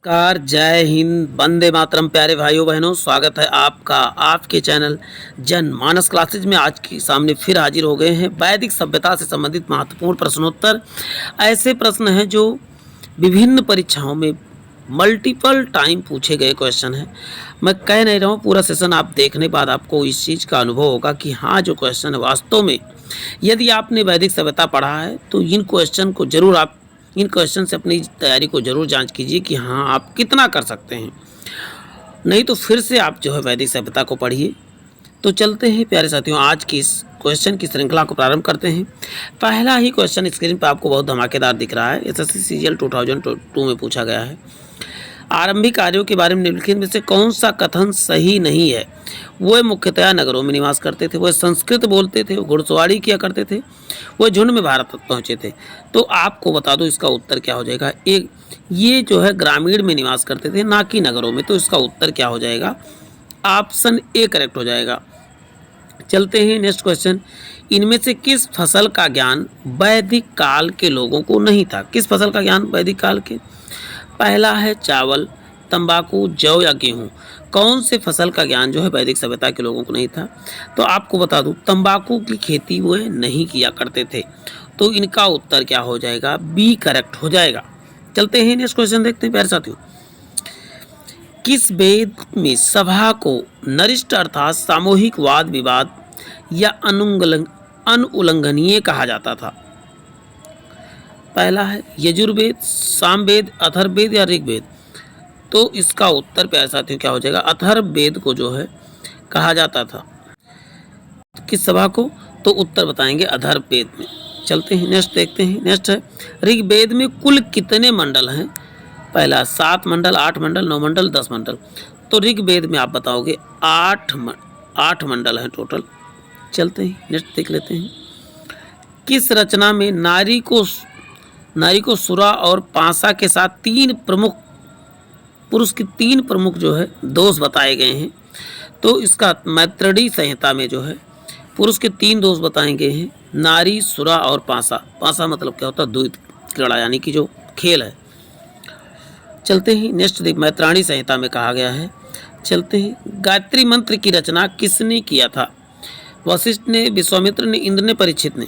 Car जय हिंद वंदे मातरम। प्यारे भाइयों बहनों, स्वागत है आपका आपके चैनल जनमानस क्लासेज में। आज की सामने फिर हाजिर हो गए हैं वैदिक सभ्यता से संबंधित महत्वपूर्ण प्रश्नोत्तर। ऐसे प्रश्न हैं जो विभिन्न परीक्षाओं में मल्टीपल टाइम पूछे गए क्वेश्चन हैं। मैं कह नहीं रहा हूँ, पूरा सेशन आप देखने बाद आपको इस चीज़ का अनुभव होगा कि हाँ, जो क्वेश्चन है वास्तव में यदि आपने वैदिक सभ्यता पढ़ा है तो इन क्वेश्चन से अपनी तैयारी को जरूर जांच कीजिए कि हाँ, आप कितना कर सकते हैं। नहीं तो फिर से आप जो है वैदिक सभ्यता को पढ़िए। तो चलते हैं प्यारे साथियों, आज की इस क्वेश्चन की श्रृंखला को प्रारंभ करते हैं। पहला ही क्वेश्चन स्क्रीन पर आपको बहुत धमाकेदार दिख रहा है। एसएससी सीजीएल 2002 में पूछा गया है। आरंभिक कार्यों के बारे में निम्नलिखित में से कौन सा कथन सही नहीं है? वह मुख्यतया नगरों में निवास करते थे, वह संस्कृत बोलते थे, घुड़सवारी किया करते थे, वह झुंड में भारत तक पहुँचे थे। तो आपको बता दो इसका उत्तर क्या हो जाएगा। एक, ये जो है ग्रामीण में निवास करते थे, ना कि नगरों में। तो इसका उत्तर क्या हो जाएगा? ऑप्शन ए करेक्ट हो जाएगा। चलते हैं नेक्स्ट क्वेश्चन। इनमें से किस फसल का ज्ञान वैदिक काल के लोगों को नहीं था? किस फसल का ज्ञान वैदिक काल के? पहला है चावल, तंबाकू, जौ या गेहूं। कौन से फसल का ज्ञान जो है वैदिक सभ्यता के लोगों को नहीं था? तो आपको बता दूं, तंबाकू की खेती वो नहीं किया करते थे। तो इनका उत्तर क्या हो जाएगा? बी करेक्ट हो जाएगा। चलते हैं नेक्स्ट क्वेश्चन देखते हैं प्यारे साथियों। किस वेद में सभा को नरिष्ट अर्थात सामूहिक वाद विवाद या अनुल्लंघनीय कहा जाता था? पहला है यजुर्वेद, सामवेद, अथर्ववेद या ऋग्वेद। तो इसका उत्तर प्यारे साथियों क्या हो जाएगा? अथर्ववेद को जो है कहा जाता था। किस सभा को? तो उत्तर बताएंगे अथर्ववेद में। चलते हैं नेक्स्ट देखते हैं। नेक्स्ट है, ऋग्वेद में कुल कितने मंडल हैं? पहला 7 मंडल, 8 मंडल, 9 मंडल, 10 मंडल। तो ऋग्वेद में आप बताओगे 8 मंडल हैं टोटल। चलते हैं नेक्स्ट देख लेते हैं। किस रचना में नारी को सुरा और पासा के साथ पुरुष की 3 प्रमुख जो है दोष बताए गए हैं? तो इसका मैत्रेयी संहिता में जो है पुरुष के 3 दोष बताए गए हैं, नारी, सुरा और पासा। पासा मतलब क्या होता है? द्वैत क्रीड़ा, यानी कि जो खेल है। चलते हैं नेक्स्ट देख, मैत्रेयी संहिता में कहा गया है। चलते हैं, गायत्री मंत्र की रचना किसने किया था? वशिष्ठ ने, विश्वामित्र ने, इंद्र ने, परीक्षित ने।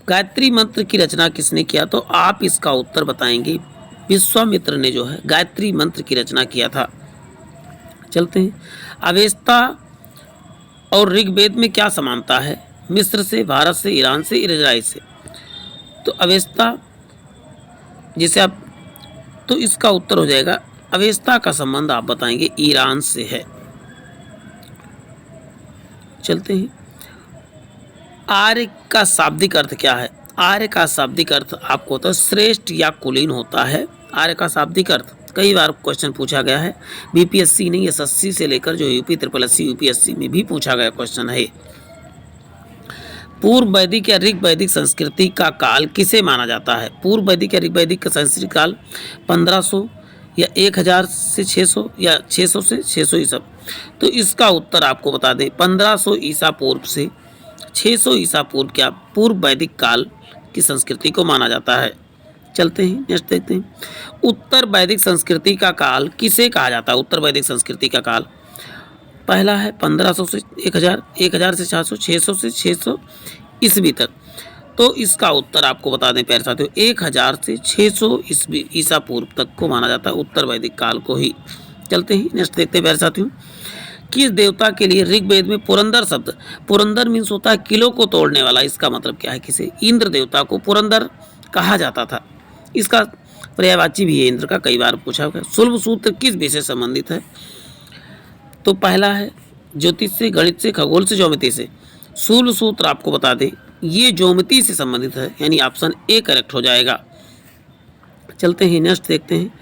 गायत्री मंत्र की रचना किसने किया? तो आप इसका उत्तर बताएंगे विश्वामित्र ने जो है गायत्री मंत्र की रचना किया था। चलते हैं, अवेस्ता और ऋग्वेद में क्या समानता है? मिस्र से, भारत से, ईरान से, इजराइल से। तो अवेस्ता जिसे आप, तो इसका उत्तर हो जाएगा अवेस्ता का संबंध आप बताएंगे ईरान से है। चलते हैं, आर्य का शाब्दिक अर्थ क्या है? आर्य का शाब्दिक अर्थ आपको होता है श्रेष्ठ या कुलीन होता है। आर्य का शाब्दिक अर्थ कई बार क्वेश्चन पूछा गया है। बीपीएससी नहीं, एसएससी से लेकर जो यूपी SSSC यूपीएससी में भी पूछा गया क्वेश्चन है। पूर्व वैदिक या ऋग वैदिक संस्कृति का काल किसे माना जाता है? पूर्व वैदिक या ऋग वैदिक का संस्कृति काल 1500 या 1000 से 600 या 600 से 600 ईसा। तो इसका उत्तर आपको बता दें 1500 ईसा पूर्व से 600 ईसा पूर्व क्या पूर्व वैदिक काल की संस्कृति को माना जाता है। चलते हैं नेक्स्ट देखते हैं, उत्तर वैदिक संस्कृति का काल किसे कहा जाता है? उत्तर वैदिक संस्कृति का काल पहला है 1500 से 1000, 1000 से 400, 600 से 600 ईस्वी तक। तो इसका उत्तर आपको बता दें प्यारे साथियों 1000 से 600 ईसा पूर्व तक को माना जाता है, उत्तर वैदिक काल को ही। चलते हैं नेक्स्ट देखते हैं प्यारे साथियों, किस देवता के लिए ऋग्वेद में पुरंदर शब्द, पुरंदर मीन्स होता है किलो को तोड़ने वाला, इसका मतलब क्या है? किसे? इंद्र देवता को पुरंदर कहा जाता था। इसका पर्यायवाची भी है इंद्र का, कई बार पूछा गया। शुल्ब सूत्र किस विषय से संबंधित है? तो पहला है ज्योतिष से, गणित से, खगोल से, ज्योमिति से। शुल्ब सूत्र आपको बता दें ये ज्योमिति से संबंधित है, यानी ऑप्शन ए करेक्ट हो जाएगा। चलते हैं नेक्स्ट देखते हैं,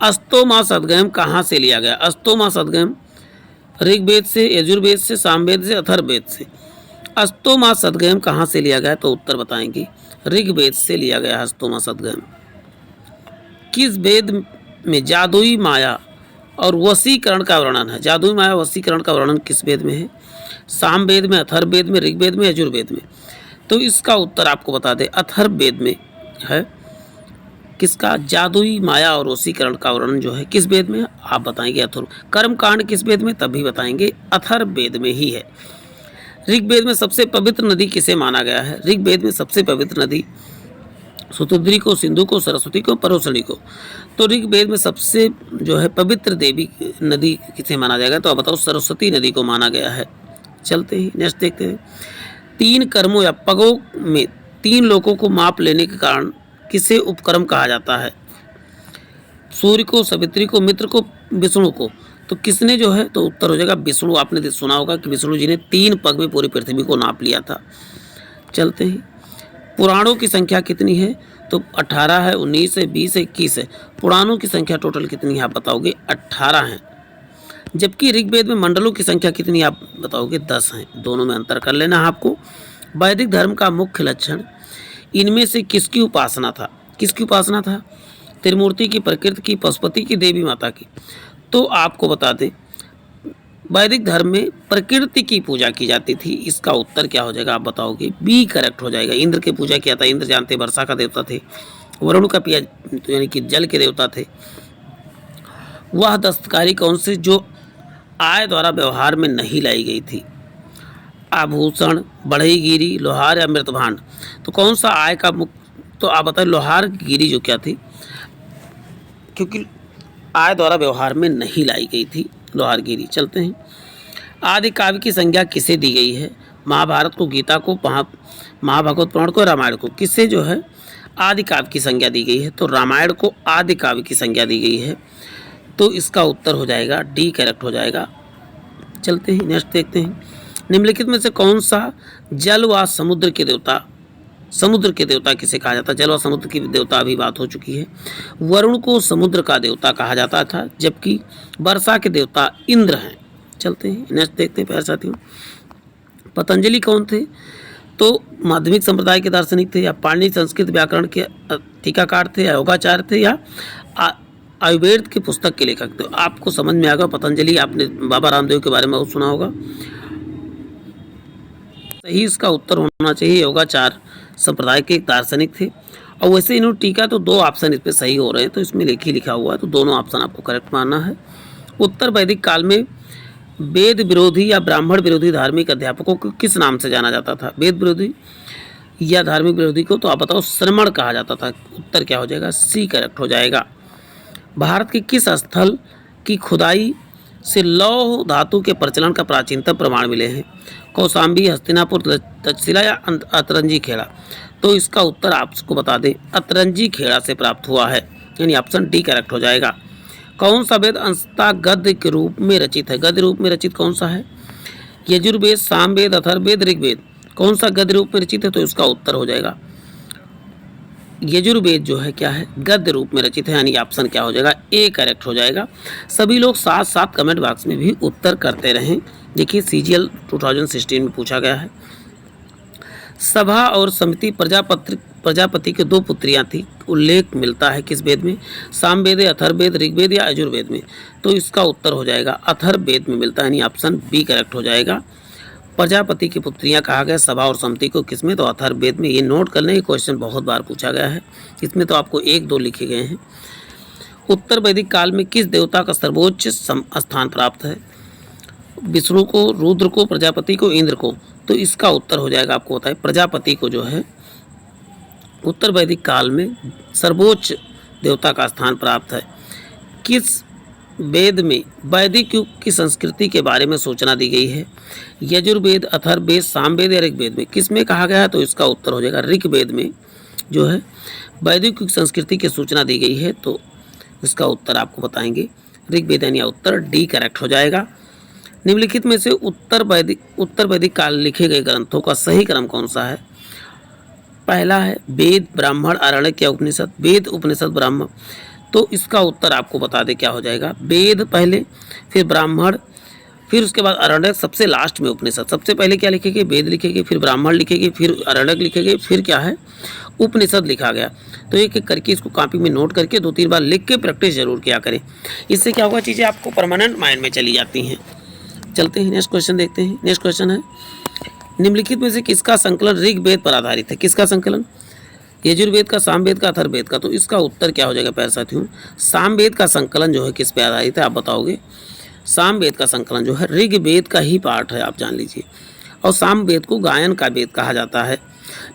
अस्तोमा सदगम कहाँ से लिया गया? अस्तोमा सदगम ऋग्वेद से, यजुर्वेद से, सामवेद से, अथर्ववेद से। अस्तोमा सदगम कहाँ से लिया गया? तो उत्तर बताएंगे ऋग्वेद से लिया गया अस्तोमा सदगम। किस वेद में जादुई माया और वशीकरण का वर्णन है? जादुई माया वशीकरण का वर्णन किस वेद में है? सामवेद में, अथर्ववेद में, ऋग्वेद में, यजुर्वेद में। तो इसका उत्तर आपको बता दें अथर्ववेद में है। किसका? जादुई माया और वशीकरण का वर्णन जो है किस वेद में है? आप बताएंगे अथर्व। कर्मकांड किस वेद में? तभी बताएंगे अथर्ववेद में ही है। ऋग्वेद में सबसे पवित्र नदी किसे माना गया है? ऋग्वेद में सबसे पवित्र नदी सुतुद्री को, सिंधु को, सरस्वती को, परोसणी को। तो ऋग्वेद में सबसे जो है पवित्र देवी नदी किसे माना जाएगा? तो आप बताओ, सरस्वती नदी को माना गया है। चलते ही नेक्स्ट देखते हैं। 3 कर्मों या पगों में 3 लोगों को माप लेने के कारण किसे उपक्रम कहा जाता है? सूर्य को, सावित्री को, मित्र को, विष्णु को। तो किसने जो है? तो उत्तर हो जाएगा विष्णु। आपने सुना होगा कि विष्णु जी ने 3 पग में पूरी पृथ्वी को नाप लिया था। चलते हैं। पुराणों की संख्या कितनी है? तो 18 है, 19 है, 20 है, 21 है। पुराणों की संख्या टोटल कितनी है? आप बताओगे 18 है। जबकि ऋग्वेद में मंडलों की संख्या कितनी? आप बताओगे 10 है। दोनों में अंतर कर लेना है आपको। वैदिक धर्म का मुख्य लक्षण इनमें से किसकी उपासना था? किसकी उपासना था? त्रिमूर्ति की, प्रकृति की, पशुपति की, देवी माता की। तो आपको बता दें, वैदिक धर्म में प्रकृति की पूजा की जाती थी। इसका उत्तर क्या हो जाएगा? आप बताओगे बी करेक्ट हो जाएगा। इंद्र की पूजा किया था। इंद्र जानते वर्षा का देवता थे। वरुण का पिया यानी कि जल के देवता थे। वह दस्तकारी कौन सी जो आय द्वारा व्यवहार में नहीं लाई गई थी? आभूषण, बढ़ईगिरी, लोहार या मृतभांड। तो कौन सा आय का तो आप बताएं लोहार गिरी जो क्या थी, क्योंकि आय द्वारा व्यवहार में नहीं लाई गई थी लोहार गिरी। चलते हैं। आदि काव्य की संज्ञा किसे दी गई है? महाभारत को, गीता को, महाभागवत पुराण को, रामायण को। किससे जो है आदि काव्य की संज्ञा दी गई है? तो रामायण को आदि काव्य की संज्ञा दी गई है। तो इसका उत्तर हो जाएगा डी करेक्ट हो जाएगा। चलते हैं नेक्स्ट देखते हैं। निम्नलिखित में से कौन सा जल व समुद्र के देवता किसे कहा जाता है? जल व समुद्र की देवता अभी बात हो चुकी है। वरुण को समुद्र का देवता कहा जाता था, जबकि वर्षा के देवता इंद्र हैं। चलते हैं नेक्स्ट देखते हैं प्यारे साथियों। पतंजलि कौन थे? तो माध्यमिक संप्रदाय के दार्शनिक थे, या पाणिनि संस्कृत व्याकरण के टीकाकार थे, या योगाचार्य थे, या आयुर्वेद की पुस्तक के लेखक थे। आपको समझ में आएगा पतंजलि, आपने बाबा रामदेव के बारे में बहुत सुना होगा। सही इसका उत्तर होना चाहिए योगाचार संप्रदाय के दार्शनिक थे। और वैसे इन्होंने टीका तो 2 ऑप्शन इस पे सही हो रहे हैं, तो इसमें लिखा हुआ है, तो दोनों ऑप्शन आपको करेक्ट मानना है। उत्तर वैदिक काल में वेद विरोधी या ब्राह्मण विरोधी धार्मिक अध्यापकों को किस नाम से जाना जाता था? वेद विरोधी या धार्मिक विरोधी को तो आप बताओ श्रमण कहा जाता था। उत्तर क्या हो जाएगा? सी करेक्ट हो जाएगा। भारत के किस स्थल की खुदाई से लौह धातु के प्रचलन का प्राचीनतम प्रमाण मिले हैं? कौशाम्बी, हस्तिनापुर, तक्षशिला या अतरंजी खेड़ा। तो इसका उत्तर आपको बता दें अतरंजी खेड़ा से प्राप्त हुआ है, यानी ऑप्शन डी करेक्ट हो जाएगा। कौन सा वेद अंशतः गद्य के रूप में रचित है? गद्य रूप में रचित कौन सा है? यजुर्वेद, सामवेद, अथर्ववेद, ऋग्वेद। कौन सा गद्य रूप में रचित है? तो इसका उत्तर हो जाएगा यजुर्वेद जो है क्या है? गद्य रूप में रचित है, यानी ऑप्शन क्या हो जाएगा? ए करेक्ट हो जाएगा। सभी लोग साथ साथ कमेंट बॉक्स में भी उत्तर करते रहें। देखिए CGL 2016 में पूछा गया है। सभा और समिति प्रजापति के 2 पुत्रियां थी। उल्लेख मिलता है किस वेद में? सामवेद, अथर्ववेद, ऋग्वेद या यजुर्वेद में। तो इसका उत्तर हो जाएगा अथर्ववेद में मिलता है, यानी ऑप्शन बी करेक्ट हो जाएगा। प्रजापति की पुत्रियां कहा गया सभा और समिति को किसमें? तो अथर्ववेद में। ये नोट कर लें, ये क्वेश्चन बहुत बार पूछा गया है। इसमें तो आपको 1-2 लिखे गए हैं। उत्तर वैदिक काल में किस देवता का सर्वोच्च स्थान प्राप्त है? विष्णु को, रुद्र को, प्रजापति को, इंद्र को। तो इसका उत्तर हो जाएगा आपको बताए प्रजापति को जो है उत्तर वैदिक काल में सर्वोच्च देवता का स्थान प्राप्त है। किस वेद में वैदिक युग की संस्कृति के बारे में सूचना दी गई है? यजुर्वेद, अथर्ववेद, सामवेद या ऋग्वेद में। किस में कहा गया है? तो इसका उत्तर हो जाएगा ऋग्वेद में जो है वैदिक युग संस्कृति की सूचना दी गई है। तो इसका उत्तर आपको बताएंगे ऋग्वेद, यानी उत्तर डी करेक्ट हो जाएगा। निम्नलिखित में से उत्तर वैदिक काल लिखे गए ग्रंथों का सही क्रम कौन सा है? पहला है वेद, ब्राह्मण, आरण्यक या उपनिषद। वेद, उपनिषद, ब्राह्मण। तो इसका उत्तर आपको बता दें क्या हो जाएगा? वेद पहले, फिर ब्राह्मण, फिर उसके बाद आरण्यक, सबसे लास्ट में उपनिषद। सबसे पहले क्या लिखेंगे? वेद लिखेंगे, फिर ब्राह्मण लिखेंगे, फिर आरण्यक लिखेंगे, फिर क्या है? उपनिषद लिखा गया। तो एक एक करके इसको कॉपी में नोट करके 2-3 बार लिख के प्रैक्टिस जरूर किया करें। इससे क्या होगा? चीज़ें आपको परमानेंट माइंड में चली जाती हैं। चलते हैं नेक्स्ट क्वेश्चन देखते हैं। नेक्स्ट क्वेश्चन है निम्नलिखित में से किसका संकलन ऋग्वेद पर आधारित है? किसका संकलन? यजुर्वेद का, सामवेद का, अथर्ववेद का। तो इसका उत्तर क्या हो जाएगा प्यारे साथियों, सामवेद का संकलन जो है किस पे आधारित है, आप बताओगे। सामवेद का संकलन जो है ऋग्वेद का ही पार्ट है, आप जान लीजिए। और सामवेद को गायन का वेद कहा जाता है।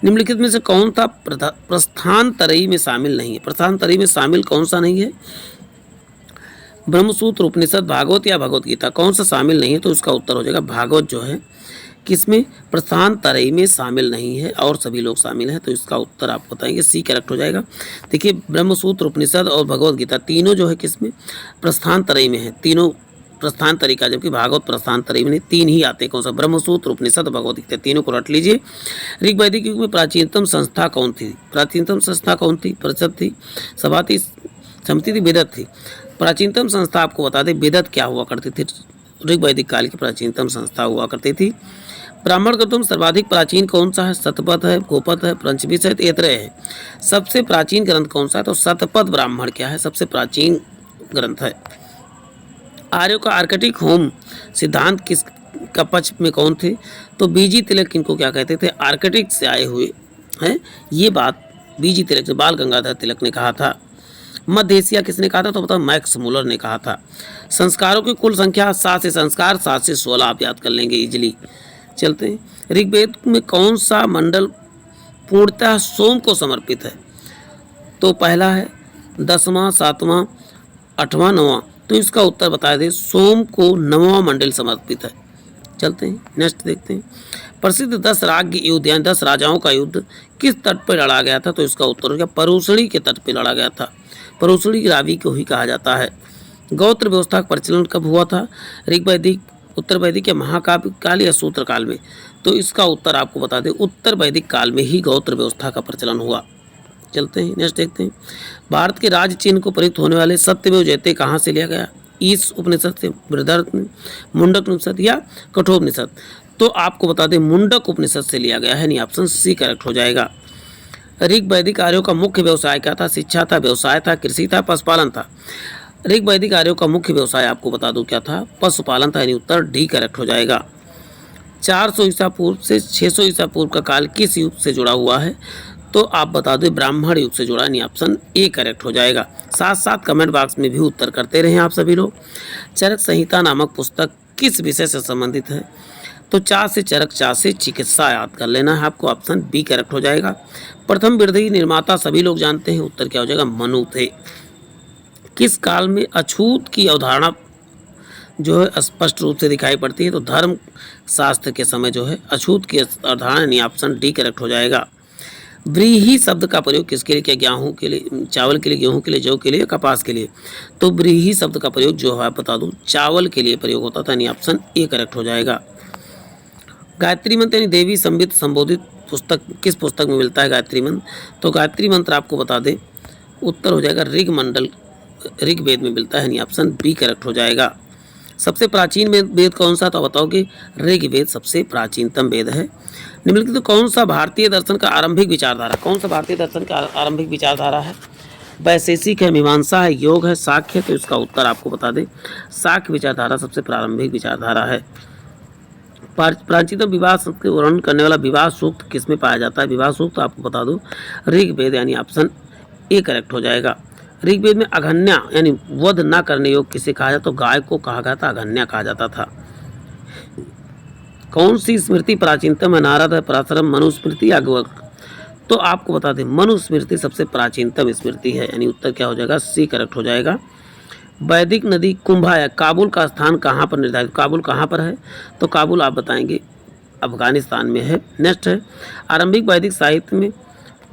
निम्नलिखित में से कौन सा प्रस्थानत्रयी में शामिल नहीं है? प्रस्थानत्रयी में शामिल कौन सा नहीं है? ब्रह्मसूत्र, उपनिषद, भागवत या भगवत गीता, कौन सा शामिल नहीं है? तो इसका उत्तर हो जाएगा भागवत जो है किसमें, प्रस्थानत्रयी में शामिल नहीं है और सभी लोग शामिल हैं। तो इसका उत्तर आप बताएंगे सी करेक्ट हो जाएगा। देखिए ब्रह्मसूत्र, उपनिषद और भगवत गीता तीनों जो है किसमें, प्रस्थानत्रयी में है। तीनों प्रस्थान तरीका, जबकि भागवत प्रस्थान तरी में तीन ही आते हैं। कौन सा, ब्रह्मसूत्र, उपनिषद, भगवत गीता, तीनों को रट लीजिए। ऋग वैदिक युग में प्राचीनतम संस्था कौन थी? प्राचीनतम संस्था कौन थी? परिषद थी, सभा थी, समिति थी, वेदत थी। प्राचीनतम संस्था आपको बता दें वेदत क्या हुआ करती थी, ऋग वैदिक काल की प्राचीनतम संस्था हुआ करती थी। ब्राह्मण ग्रंथों में सर्वाधिक प्राचीन कौन सा है? शतपथ है, गोपथ है, पंचविश है, ऐतरेय है। सबसे प्राचीन ग्रंथ कौन सा है? तो शतपथ ब्राह्मण क्या है, सबसे प्राचीन ग्रंथ है। आर्यों का आर्कटिक होम सिद्धांत किस का पक्ष में कौन थे? तो बीजी तिलक इनको क्या कहते थे? आर्कटिक से आए हुए हैं। ये बात बीजी तिलक, बाल गंगाधर तिलक ने कहा था। मध्य एशिया किसने कहा था? तो बताओ मैक्स मुलर ने कहा था। संस्कारों की कुल संख्या 7 से, संस्कार 7 से 16 आप याद कर लेंगे इजिली। चलते हैं, ऋग्वेद में कौन सा मंडल पूर्णतः सोम को समर्पित है? तो पहला है 10वां, 7वां, 8वां, 9वां। तो इसका उत्तर बता दें, सोम को 9वां मंडल समर्पित है। चलते हैं नेक्स्ट देखते हैं, प्रसिद्ध 10 राज्य युद्ध यानी 10 राजाओं का युद्ध किस तट पर लड़ा गया था? तो इसका उत्तर हो गया परूसणी के तट पर लड़ा गया था। परूसणी रावी को ही कहा जाता है। गौत्र व्यवस्था का प्रचलन कब हुआ था? ऋग वैदिक, उत्तर वैदिक या महाकाव्य काल या सूत्र काल में? तो इसका उत्तर आपको बता दें, उत्तर वैदिक काल में ही गौत्र व्यवस्था का प्रचलन हुआ। चलते हैं नेक्स्ट देखते हैं, भारत के राज्य चिन्ह को प्रयुक्त होने वाले सत्यमेव जयते कहाँ से लिया गया? ईश उपनिषद से, बृहदारण्यक, मुंडक उपनिषद या कठोपनिषद? तो आपको बता दें मुंडक उपनिषद से लिया गया है, यानी ऑप्शन सी करेक्ट हो जाएगा। ऋग वैदिक आर्यों का मुख्य व्यवसाय क्या था? शिक्षा था, व्यवसाय था, कृषि था, पशुपालन था। ऋग वैदिक आर्यों का मुख्य व्यवसाय आपको बता दूं क्या था? पशुपालन था, यानी उत्तर डी करेक्ट हो जाएगा। 400 ईसा पूर्व से 600 ईसा पूर्व का काल किस युग से जुड़ा हुआ है? तो आप बता दो ब्राह्मण युग से जुड़ा, यानी ऑप्शन ए करेक्ट हो जाएगा। साथ साथ कमेंट बॉक्स में भी उत्तर करते रहें आप सभी लोग। चरक संहिता नामक पुस्तक किस विषय से संबंधित है? तो चा से चरक, चा से चिकित्सा याद कर लेना है आपको, ऑप्शन बी करेक्ट हो जाएगा। प्रथम वृद्धि निर्माता सभी लोग जानते हैं, उत्तर क्या हो जाएगा? मनु थे। किस काल में अछूत की अवधारणा जो है स्पष्ट रूप से दिखाई पड़ती है? तो धर्म शास्त्र के समय जो है अछूत की अवधारणा, यानी ऑप्शन डी करेक्ट हो जाएगा। व्रीहि शब्द का प्रयोग किसके लिए किया? गेहूं के लिए, चावल के लिए, गेहूं के लिए, जौ के लिए, कपास के लिए? तो व्रीहि शब्द का प्रयोग जो है बता दूं चावल के लिए प्रयोग होता था, यानी ऑप्शन ए करेक्ट हो जाएगा। गायत्री मंत्र यानी देवी संबित संबोधित पुस्तक किस पुस्तक में मिलता है गायत्री मंत्र? तो गायत्री मंत्र आपको बता दें उत्तर हो जाएगा ऋग्वेद में मिलता है, यानी ऑप्शन बी करेक्ट हो जाएगा। सबसे प्राचीन वेद कौन सा? तो बताओगे ऋग्वेद सबसे प्राचीनतम वेद है। निम्नलिखित तो कौन सा भारतीय दर्शन का आरंभिक विचारधारा, कौन सा भारतीय दर्शन का आरंभिक विचारधारा है? वैशेषिक है, मीमांसा है, योग है, साख्य है? तो इसका उत्तर आपको बता दें साख्य विचारधारा सबसे प्रारंभिक विचारधारा है। प्राचीनतम विवाह शब्द के वर्णन करने वाला विवाह सूक्त किसमें पाया जाता है? विवाह सूक्त आपको बता दो ऋग्वेद, यानी ऑप्शन ए करेक्ट हो जाएगा। ऋग्वेद में अघन्या यानी वध न करने योग्य किसे कहा जाता? तो गाय को कहा गया था, अघन्या कहा जाता था। कौन सी स्मृति प्राचीनतम है? नारद है, पराशरम, मनुस्मृति या गवर्ग? तो आपको बता दें मनुस्मृति सबसे प्राचीनतम स्मृति है, यानी उत्तर क्या हो जाएगा? सी करेक्ट हो जाएगा। वैदिक नदी कुंभा है, काबुल का स्थान कहाँ पर निर्धारित? काबुल कहाँ पर है? तो काबुल आप बताएंगे अफगानिस्तान में है। नेक्स्ट है, आरंभिक वैदिक साहित्य में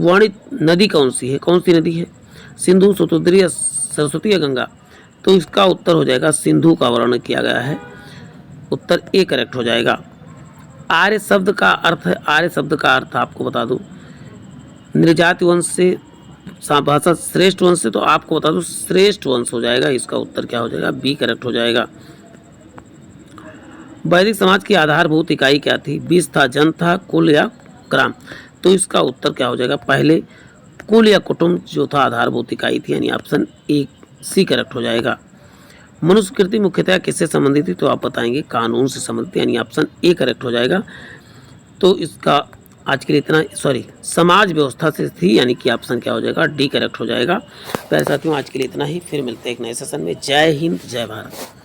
वर्णित नदी कौन सी है? कौन सी नदी है? सिंधु, सतुद्री, सरस्वती या गंगा? तो इसका उत्तर हो जाएगा सिंधु का वर्णन किया गया है, उत्तर ए करेक्ट हो जाएगा। आर्य शब्द का अर्थ है, आर्य शब्द का अर्थ आपको बता दूं निर्जाति वंश से, भाषा श्रेष्ठ वंश से, तो आपको बता दूं श्रेष्ठ वंश हो जाएगा। इसका उत्तर क्या हो जाएगा? बी करेक्ट हो जाएगा। वैदिक समाज की आधारभूत इकाई क्या थी? बीज था, जन था, कुल या ग्राम? तो इसका उत्तर क्या हो जाएगा? पहले कुल या कुटुंब जो था आधारभूत इकाई थी, यानी ऑप्शन ए सी करेक्ट हो जाएगा। मनुस्मृति मुख्यतः किससे संबंधित थी? तो आप बताएंगे कानून से संबंधित, यानी ऑप्शन ए करेक्ट हो जाएगा। तो इसका आज के लिए इतना, सॉरी, समाज व्यवस्था से थी, यानी कि ऑप्शन क्या हो जाएगा, डी करेक्ट हो जाएगा। प्यारे साथियों, आज के लिए इतना ही, फिर मिलते हैं एक नए सेशन में। जय हिंद, जय भारत।